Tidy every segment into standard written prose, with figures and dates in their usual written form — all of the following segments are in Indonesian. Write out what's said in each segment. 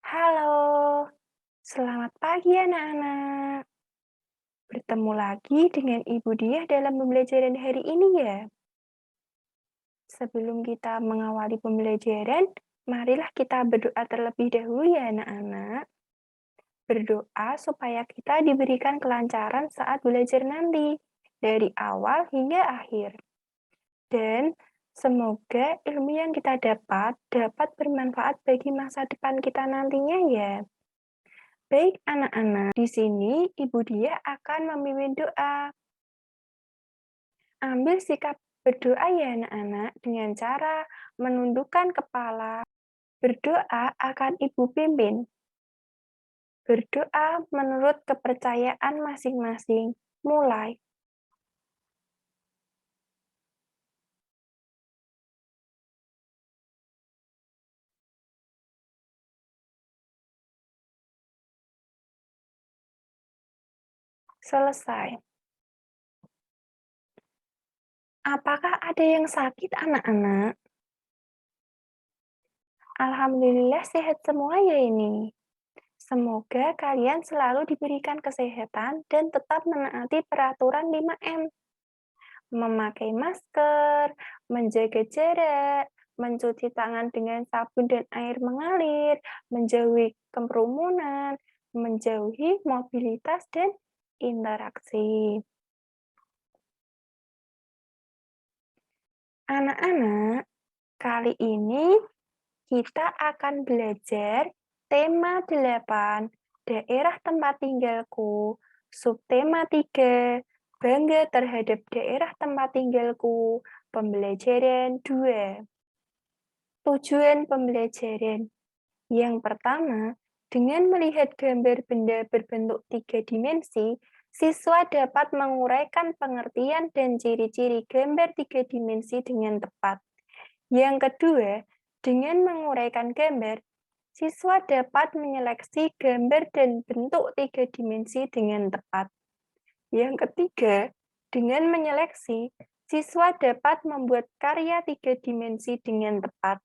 Halo, selamat pagi anak-anak. Bertemu lagi dengan Ibu Diah dalam pembelajaran hari ini ya. Sebelum kita mengawali pembelajaran, marilah kita berdoa terlebih dahulu ya anak-anak. Berdoa supaya kita diberikan kelancaran saat belajar nanti, dari awal hingga akhir. Dan semoga ilmu yang kita dapat bermanfaat bagi masa depan kita nantinya ya. Baik anak-anak, di sini Ibu Diah akan memimpin doa. Ambil sikap berdoa ya anak-anak dengan cara menundukkan kepala. Berdoa akan Ibu pimpin. Berdoa menurut kepercayaan masing-masing. Mulai. Selesai. Apakah ada yang sakit anak-anak? Alhamdulillah sehat semua ya ini. Semoga kalian selalu diberikan kesehatan dan tetap menaati peraturan 5M. Memakai masker, menjaga jarak, mencuci tangan dengan sabun dan air mengalir, menjauhi kerumunan, menjauhi mobilitas dan interaksi. Anak-anak, kali ini kita akan belajar tema 8, daerah tempat tinggalku, subtema 3, bangga terhadap daerah tempat tinggalku, pembelajaran 2. Tujuan pembelajaran. Yang pertama, dengan melihat gambar benda berbentuk 3 dimensi, siswa dapat menguraikan pengertian dan ciri-ciri gambar 3 dimensi dengan tepat. Yang kedua, dengan menguraikan gambar, siswa dapat menyeleksi gambar dan bentuk 3 dimensi dengan tepat. Yang ketiga, dengan menyeleksi, siswa dapat membuat karya 3 dimensi dengan tepat.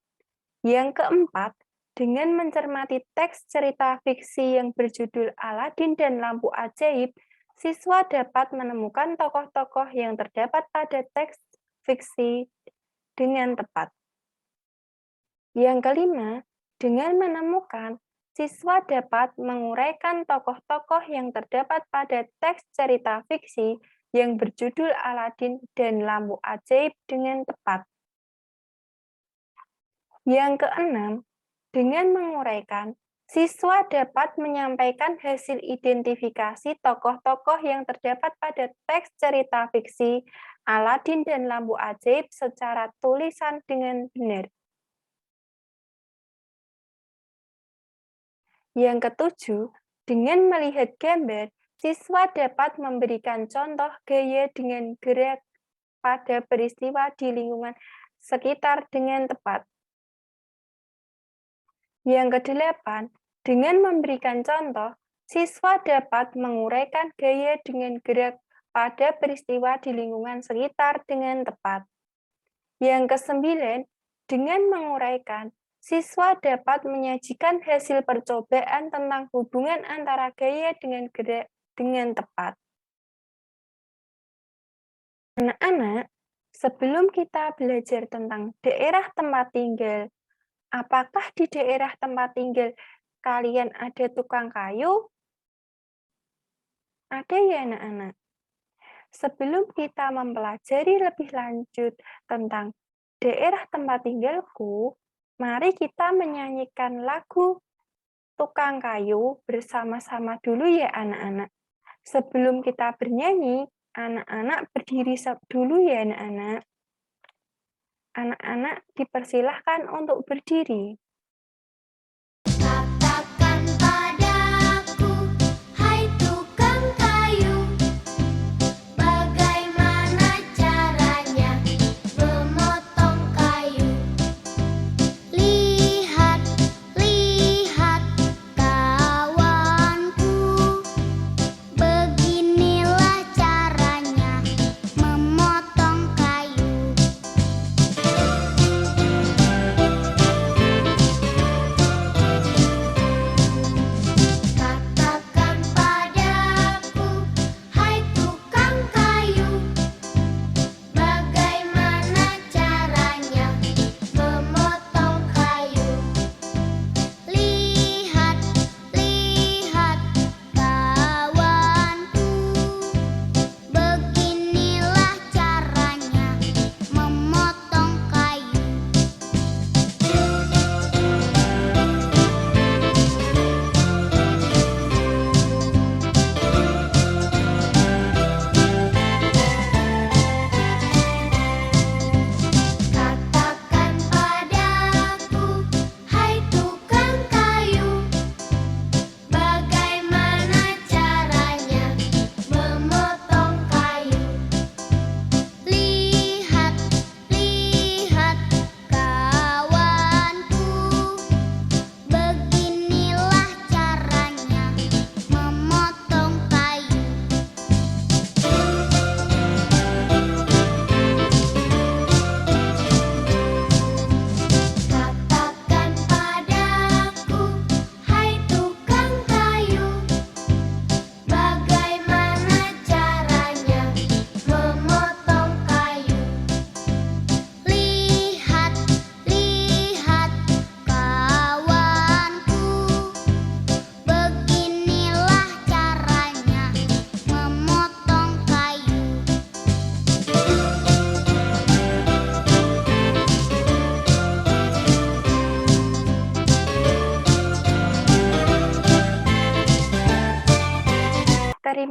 Yang keempat, dengan mencermati teks cerita fiksi yang berjudul Aladin dan Lampu Ajaib, siswa dapat menemukan tokoh-tokoh yang terdapat pada teks fiksi dengan tepat. Yang kelima, dengan menemukan, siswa dapat menguraikan tokoh-tokoh yang terdapat pada teks cerita fiksi yang berjudul Aladin dan Lampu Ajaib dengan tepat. Yang keenam, dengan menguraikan, siswa dapat menyampaikan hasil identifikasi tokoh-tokoh yang terdapat pada teks cerita fiksi Aladin dan Lampu Ajaib secara tulisan dengan benar. Yang ketujuh, dengan melihat gambar, siswa dapat memberikan contoh gaya dengan gerak pada peristiwa di lingkungan sekitar dengan tepat. Yang kedelapan, dengan memberikan contoh, siswa dapat menguraikan gaya dengan gerak pada peristiwa di lingkungan sekitar dengan tepat. Yang kesembilan, dengan menguraikan, siswa dapat menyajikan hasil percobaan tentang hubungan antara gaya dengan gerak dengan tepat. Anak-anak, sebelum kita belajar tentang daerah tempat tinggal, apakah di daerah tempat tinggal kalian ada tukang kayu? Ada ya anak-anak? Sebelum kita mempelajari lebih lanjut tentang daerah tempat tinggalku, mari kita menyanyikan lagu Tukang Kayu bersama-sama dulu ya anak-anak. Sebelum kita bernyanyi, anak-anak berdiri dulu ya anak-anak. Anak-anak dipersilahkan untuk berdiri. Katakan padaku, hai tukang kayu, bagaimana caranya memotong kayu? Lihat, lihat kawanku, beginilah caranya memotong kayu.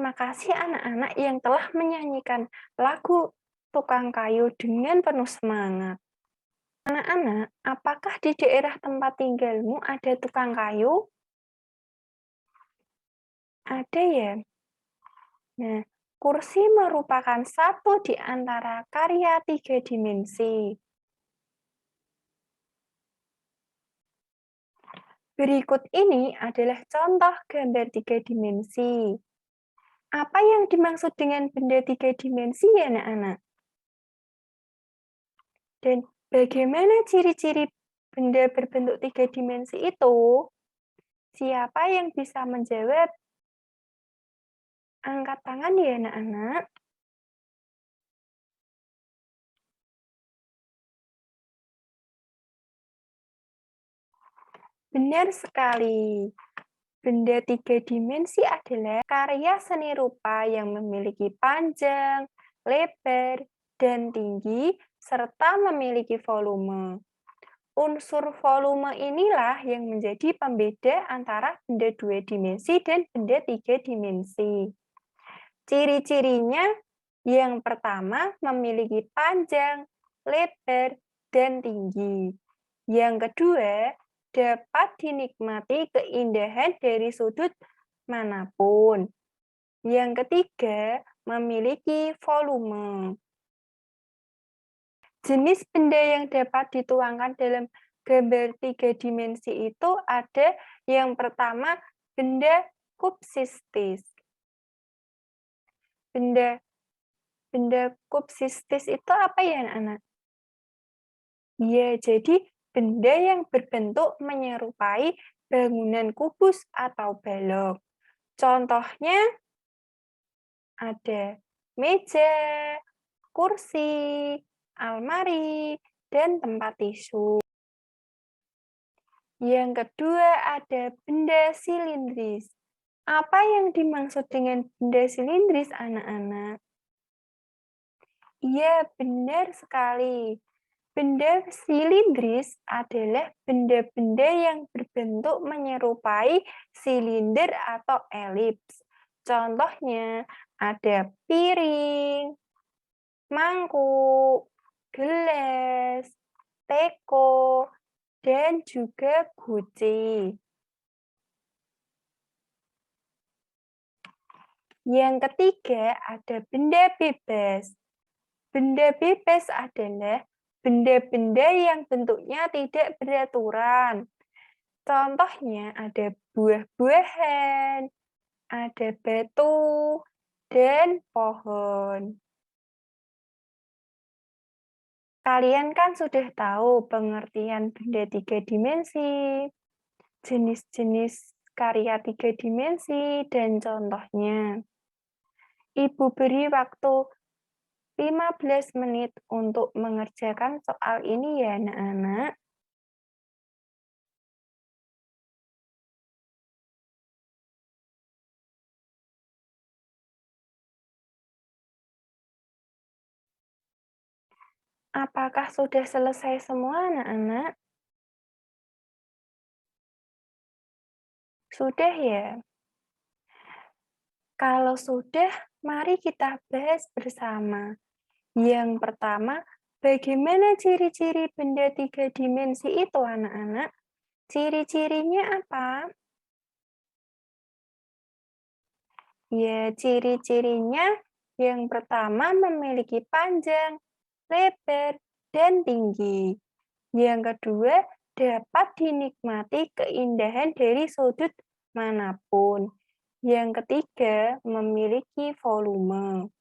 Terima kasih anak-anak yang telah menyanyikan lagu Tukang Kayu dengan penuh semangat. Anak-anak, apakah di daerah tempat tinggalmu ada tukang kayu? Ada ya? Nah, kursi merupakan satu di antara karya 3 dimensi. Berikut ini adalah contoh gambar 3 dimensi. Apa yang dimaksud dengan benda 3 dimensi ya, anak-anak? Dan bagaimana ciri-ciri benda berbentuk 3 dimensi itu? Siapa yang bisa menjawab? Angkat tangan ya, anak-anak. Benar sekali. Benda 3 dimensi adalah karya seni rupa yang memiliki panjang, lebar, dan tinggi, serta memiliki volume. Unsur volume inilah yang menjadi pembeda antara benda 2 dimensi dan benda 3 dimensi. Ciri-cirinya yang pertama memiliki panjang, lebar, dan tinggi. Yang kedua, dapat dinikmati keindahan dari sudut manapun. Yang ketiga, memiliki volume. Jenis benda yang dapat dituangkan dalam gambar 3 dimensi itu ada yang pertama, benda kubsistis. Benda kubsistis itu apa ya, anak-anak? Ya, jadi benda yang berbentuk menyerupai bangunan kubus atau balok. Contohnya ada meja, kursi, almari, dan tempat tisu. Yang kedua ada benda silindris. Apa yang dimaksud dengan benda silindris, anak-anak? Iya, benar sekali. Benda silindris adalah benda-benda yang berbentuk menyerupai silinder atau elips. Contohnya ada piring, mangkuk, gelas, teko, dan juga guci. Yang ketiga ada benda bebas. Benda bebas adalah benda-benda yang bentuknya tidak beraturan. Contohnya ada buah-buahan, ada batu, dan pohon. Kalian kan sudah tahu pengertian benda 3 dimensi, jenis-jenis karya 3 dimensi, dan contohnya. Ibu beri waktu 15 menit untuk mengerjakan soal ini ya, anak-anak. Apakah sudah selesai semua, anak-anak? Sudah ya? Kalau sudah, mari kita bahas bersama. Yang pertama, bagaimana ciri-ciri benda 3 dimensi itu, anak-anak? Ciri-cirinya apa? Ya, ciri-cirinya yang pertama memiliki panjang, lebar, dan tinggi. Yang kedua, dapat dinikmati keindahan dari sudut manapun. Yang ketiga, memiliki volume.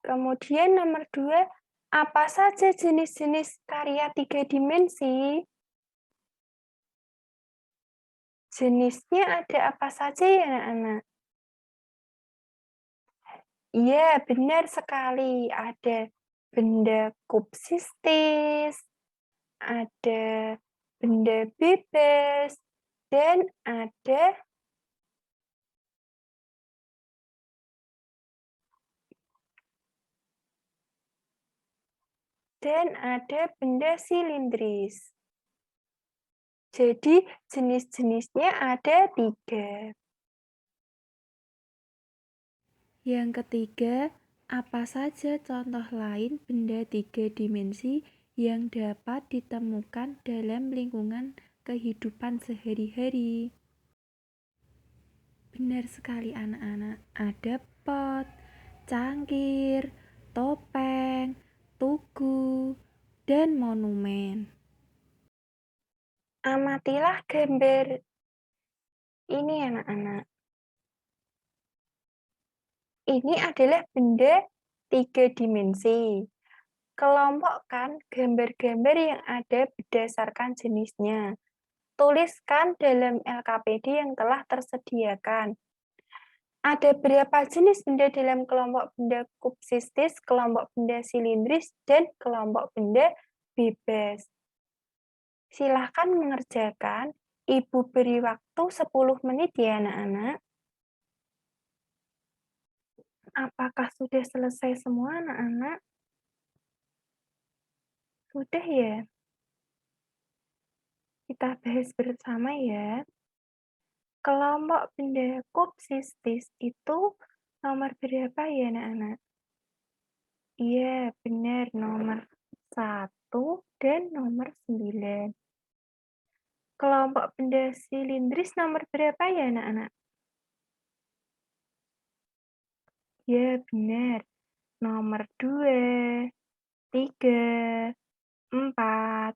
Kemudian nomor 2, apa saja jenis-jenis karya 3 dimensi? Jenisnya ada apa saja ya, anak-anak? Iya, benar sekali. Ada benda kubsistis, ada benda bebas, dan ada benda silindris. Jadi jenis-jenisnya ada 3. Yang ketiga, apa saja contoh lain benda 3 dimensi yang dapat ditemukan dalam lingkungan kehidupan sehari-hari? Benar sekali anak-anak, ada pot, cangkir, topeng, tugu, dan monumen. Amatilah gambar ini anak-anak. Ini adalah benda 3 dimensi. Kelompokkan gambar-gambar yang ada berdasarkan jenisnya. Tuliskan dalam LKPD yang telah tersediakan. Ada berapa jenis benda dalam kelompok benda kubsistis, kelompok benda silindris, dan kelompok benda bebas? Silahkan mengerjakan. Ibu beri waktu 10 menit ya anak-anak. Apakah sudah selesai semua anak-anak? Sudah ya? Kita bahas bersama ya. Kelompok benda kubsistis itu nomor berapa ya anak-anak? Iya, benar. Nomor 1 dan nomor 9. Kelompok benda silindris nomor berapa ya anak-anak? Ya, benar. Nomor 2, 3, 4,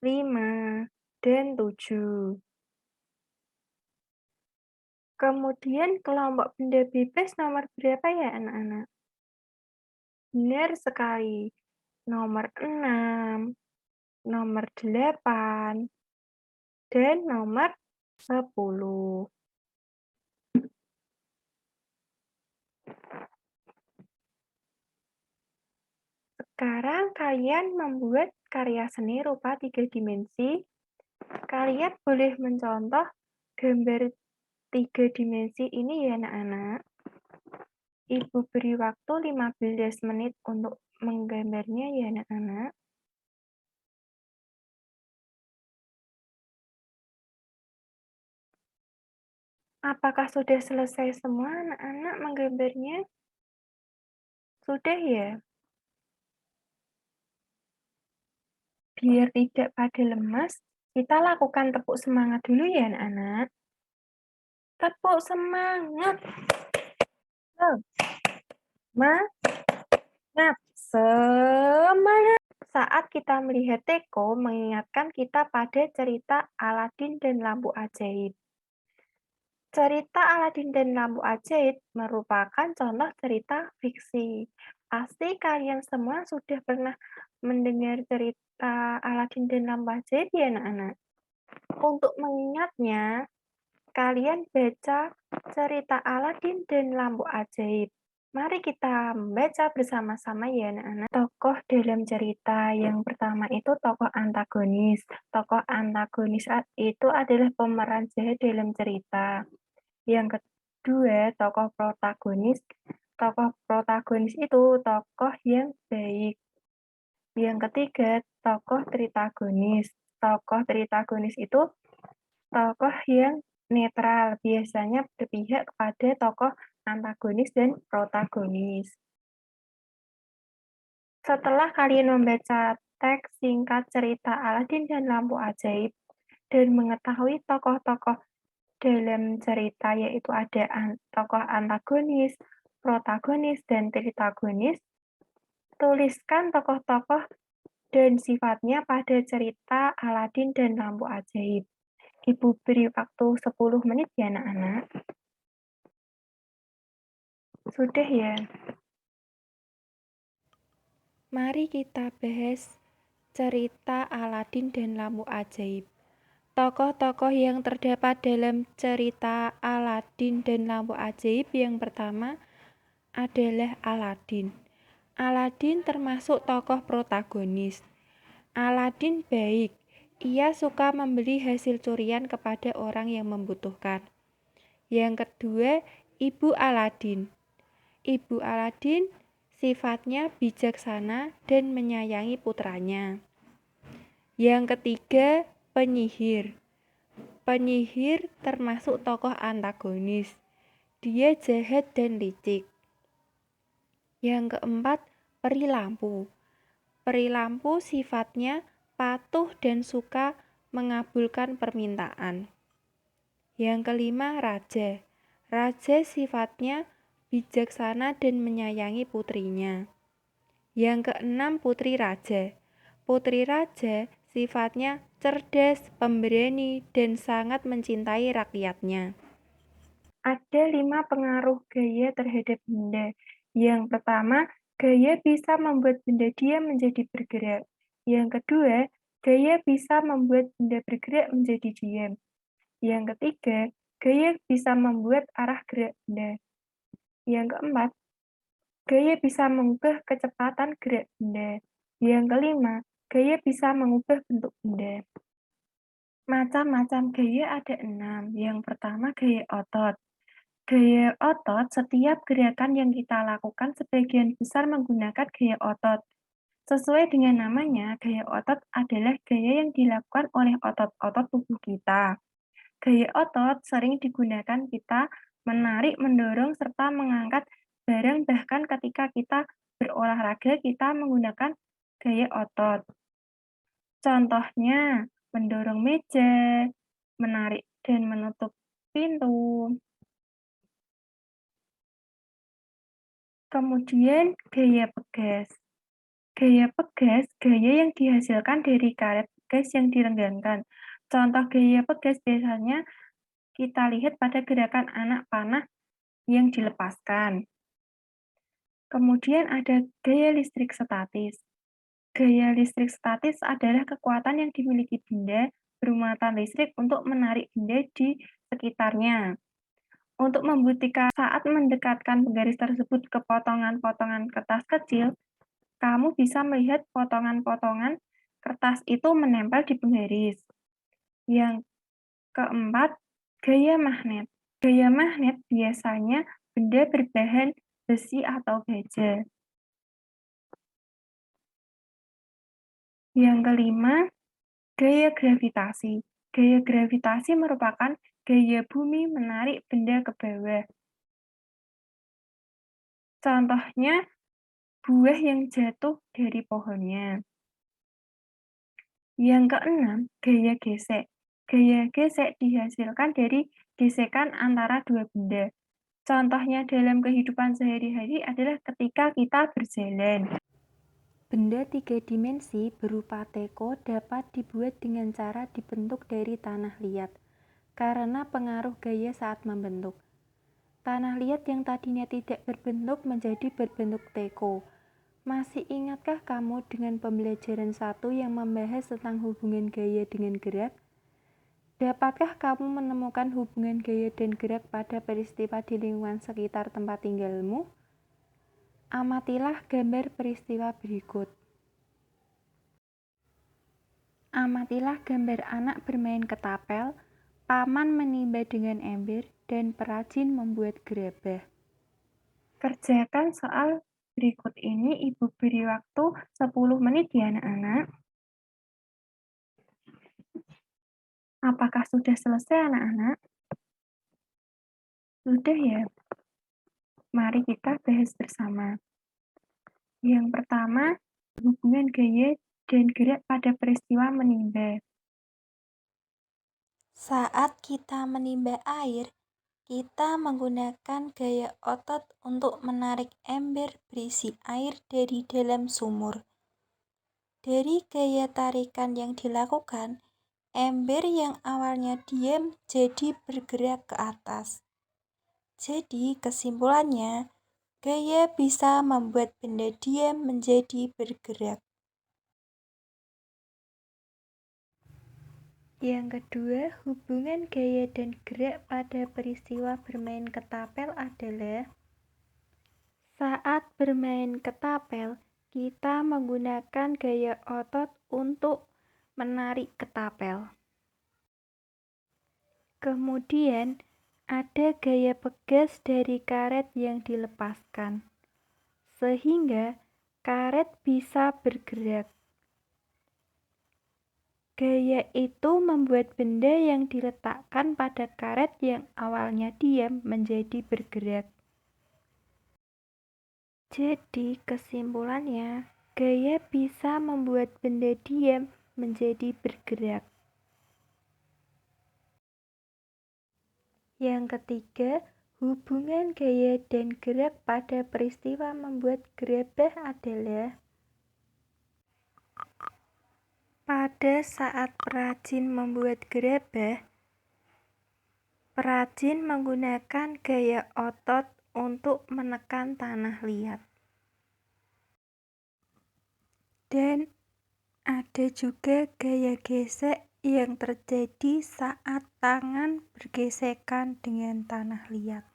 5, dan 7. Kemudian kelompok benda bebas nomor berapa ya anak-anak? Benar sekali. Nomor 6, nomor 8, dan nomor 10. Sekarang kalian membuat karya seni rupa 3 dimensi. Kalian boleh mencontoh gambar 3 dimensi ini ya anak-anak. Ibu beri waktu 15 menit untuk menggambarnya ya anak-anak. Apakah sudah selesai semua anak-anak menggambarnya? Sudah ya? Biar tidak pada lemas, kita lakukan tepuk semangat dulu ya anak-anak. Tepuk semangat. Semangat. Semangat. Saat kita melihat teko, mengingatkan kita pada cerita Aladin dan lampu ajaib. Cerita Aladin dan lampu ajaib merupakan contoh cerita fiksi. Pasti kalian semua sudah pernah mendengar cerita Aladin dan lampu ajaib ya anak-anak? Untuk mengingatnya, kalian baca cerita Aladin dan lampu ajaib. Mari kita membaca bersama-sama ya anak-anak. Tokoh dalam cerita yang pertama itu tokoh antagonis. Tokoh antagonis itu adalah pemeran jahat dalam cerita. Yang kedua, tokoh protagonis. Tokoh protagonis itu tokoh yang baik. Yang ketiga, tokoh tritagonis. Tokoh tritagonis itu tokoh yang netral, biasanya berpihak kepada tokoh antagonis dan protagonis. Setelah kalian membaca teks singkat cerita Aladin dan lampu ajaib dan mengetahui tokoh-tokoh dalam cerita, yaitu ada tokoh antagonis, protagonis, dan tritagonis, tuliskan tokoh-tokoh dan sifatnya pada cerita Aladin dan lampu ajaib. Ibu beri waktu 10 menit ya anak-anak. Sudah ya? Mari kita bahas cerita Aladin dan lampu ajaib. Tokoh-tokoh yang terdapat dalam cerita Aladin dan lampu ajaib yang pertama adalah Aladin. Aladin termasuk tokoh protagonis. Aladin baik. Ia suka memberi hasil curian kepada orang yang membutuhkan. Yang kedua, Ibu Aladin. Ibu Aladin sifatnya bijaksana dan menyayangi putranya. Yang ketiga, penyihir. Penyihir termasuk tokoh antagonis. Dia jahat dan licik. Yang keempat, peri lampu. Peri lampu sifatnya patuh dan suka mengabulkan permintaan. Yang kelima, raja. Raja sifatnya bijaksana dan menyayangi putrinya. Yang keenam, putri raja. Putri raja sifatnya cerdas, pemberani, dan sangat mencintai rakyatnya. Ada 5 pengaruh gaya terhadap benda. Yang pertama, gaya bisa membuat benda diam menjadi bergerak. Yang kedua, gaya bisa membuat benda bergerak menjadi diam. Yang ketiga, gaya bisa membuat arah gerak benda. Yang keempat, gaya bisa mengubah kecepatan gerak benda. Yang kelima, gaya bisa mengubah bentuk benda. Macam-macam gaya ada 6. Yang pertama, gaya otot. Gaya otot, setiap gerakan yang kita lakukan sebagian besar menggunakan gaya otot. Sesuai dengan namanya, gaya otot adalah gaya yang dilakukan oleh otot-otot tubuh kita. Gaya otot sering digunakan kita menarik, mendorong, serta mengangkat barang, bahkan ketika kita berolahraga, kita menggunakan gaya otot. Contohnya, mendorong meja, menarik dan menutup pintu. Kemudian, gaya pegas. Gaya pegas, gaya yang dihasilkan dari karet pegas yang direnggangkan. Contoh gaya pegas biasanya kita lihat pada gerakan anak panah yang dilepaskan. Kemudian ada gaya listrik statis. Gaya listrik statis adalah kekuatan yang dimiliki benda bermuatan listrik untuk menarik benda di sekitarnya. Untuk membuktikan saat mendekatkan garis tersebut ke potongan-potongan kertas kecil, kamu bisa melihat potongan-potongan kertas itu menempel di penggaris. Yang keempat, gaya magnet. Gaya magnet biasanya benda berbahan besi atau baja. Yang kelima, gaya gravitasi. Gaya gravitasi merupakan gaya bumi menarik benda ke bawah. Contohnya, buah yang jatuh dari pohonnya. Yang keenam, gaya gesek. Gaya gesek dihasilkan dari gesekan antara dua benda. Contohnya dalam kehidupan sehari-hari adalah ketika kita berjalan. Benda 3 dimensi berupa teko dapat dibuat dengan cara dibentuk dari tanah liat, karena pengaruh gaya saat membentuk. Tanah liat yang tadinya tidak berbentuk menjadi berbentuk teko. Masih ingatkah kamu dengan pembelajaran 1 yang membahas tentang hubungan gaya dengan gerak? Dapatkah kamu menemukan hubungan gaya dan gerak pada peristiwa di lingkungan sekitar tempat tinggalmu? Amatilah gambar peristiwa berikut. Amatilah gambar anak bermain ketapel, paman menimba dengan ember, dan perajin membuat gerabah. Kerjakan soal berikut ini, Ibu beri waktu 10 menit ya anak-anak. Apakah sudah selesai anak-anak? Sudah ya? Mari kita bahas bersama. Yang pertama, hubungan gaya dan gerak pada peristiwa menimba. Saat kita menimba air, kita menggunakan gaya otot untuk menarik ember berisi air dari dalam sumur. Dari gaya tarikan yang dilakukan, ember yang awalnya diam jadi bergerak ke atas. Jadi kesimpulannya, gaya bisa membuat benda diam menjadi bergerak. Yang kedua, hubungan gaya dan gerak pada peristiwa bermain ketapel adalah saat bermain ketapel, kita menggunakan gaya otot untuk menarik ketapel. Kemudian, ada gaya pegas dari karet yang dilepaskan. sehingga karet bisa bergerak. Gaya itu membuat benda yang diletakkan pada karet yang awalnya diam menjadi bergerak. Jadi, kesimpulannya, gaya bisa membuat benda diam menjadi bergerak. Yang ketiga, hubungan gaya dan gerak pada peristiwa membuat gerabah adalah pada saat perajin membuat gerabah, perajin menggunakan gaya otot untuk menekan tanah liat. Dan ada juga gaya gesek yang terjadi saat tangan bergesekan dengan tanah liat.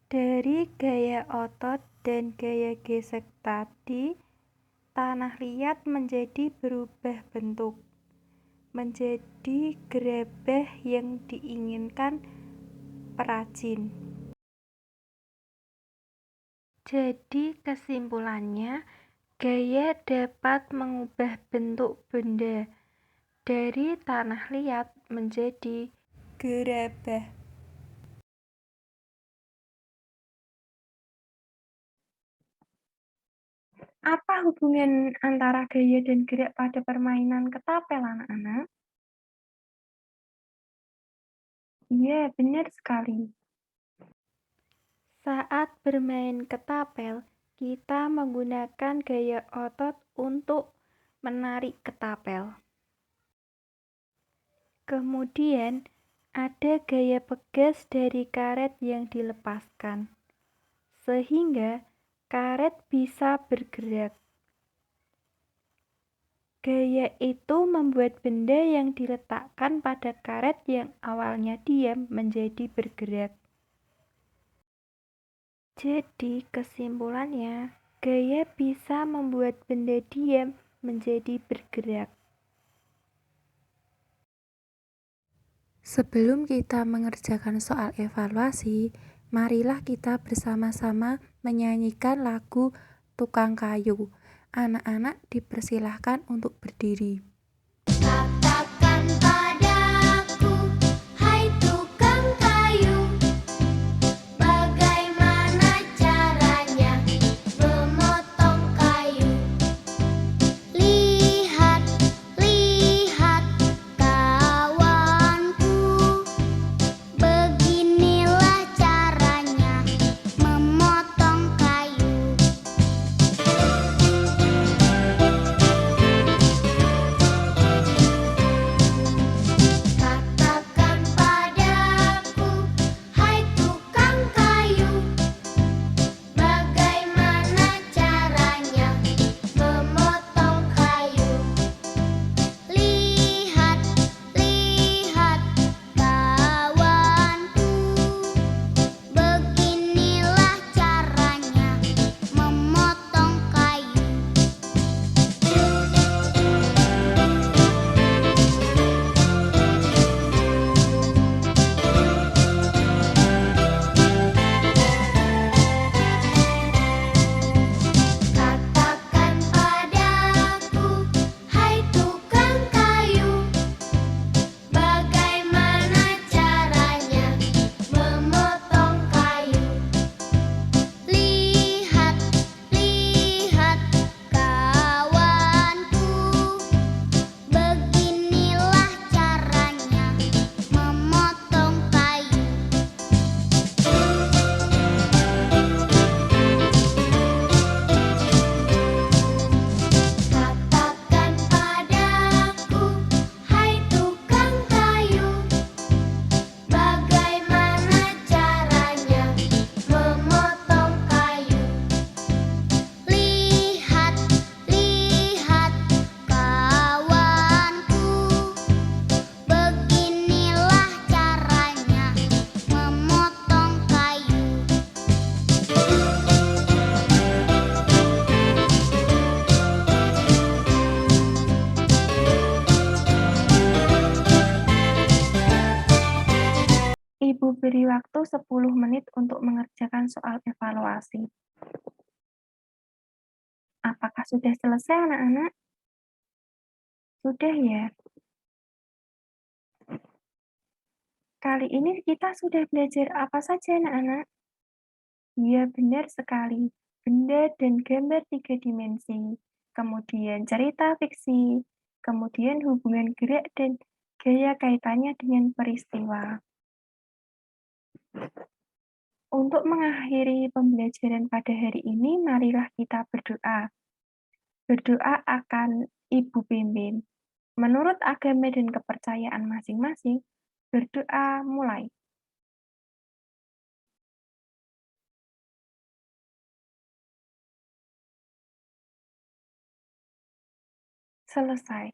Dari gaya otot dan gaya gesek tadi, tanah liat menjadi berubah bentuk, menjadi gerabah yang diinginkan perajin. Jadi kesimpulannya, gaya dapat mengubah bentuk benda dari tanah liat menjadi gerabah. Apa hubungan antara gaya dan gerak pada permainan ketapel, anak-anak? Iya, benar sekali. Saat bermain ketapel, kita menggunakan gaya otot untuk menarik ketapel. Kemudian, ada gaya pegas dari karet yang dilepaskan, sehingga karet bisa bergerak. Gaya itu membuat benda yang diletakkan pada karet yang awalnya diam menjadi bergerak. Jadi, kesimpulannya, gaya bisa membuat benda diam menjadi bergerak. Sebelum kita mengerjakan soal evaluasi, marilah kita bersama-sama menyanyikan lagu Tukang Kayu. Anak-anak dipersilahkan untuk berdiri. Katakan padaku, hai tukang kayu, bagaimana caranya memotong kayu? Lihat, lihat kawanku, beginilah caranya memotong kayu. Ibu beri waktu 10 menit untuk mengerjakan soal evaluasi. Apakah sudah selesai, anak-anak? Sudah ya? Kali ini kita sudah belajar apa saja, anak-anak? Iya, benar sekali. Benda dan gambar 3 dimensi, kemudian cerita fiksi, kemudian hubungan gerak dan gaya kaitannya dengan peristiwa. Untuk mengakhiri pembelajaran pada hari ini, marilah kita berdoa. Berdoa akan Ibu Pimpin. Menurut agama dan kepercayaan masing-masing, berdoa mulai. Selesai.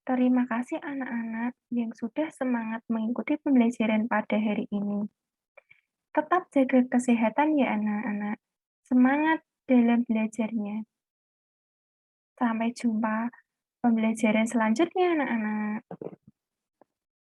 Terima kasih anak-anak yang sudah semangat mengikuti pembelajaran pada hari ini. Tetap jaga kesehatan ya anak-anak. Semangat dalam belajarnya. Sampai jumpa pembelajaran selanjutnya anak-anak.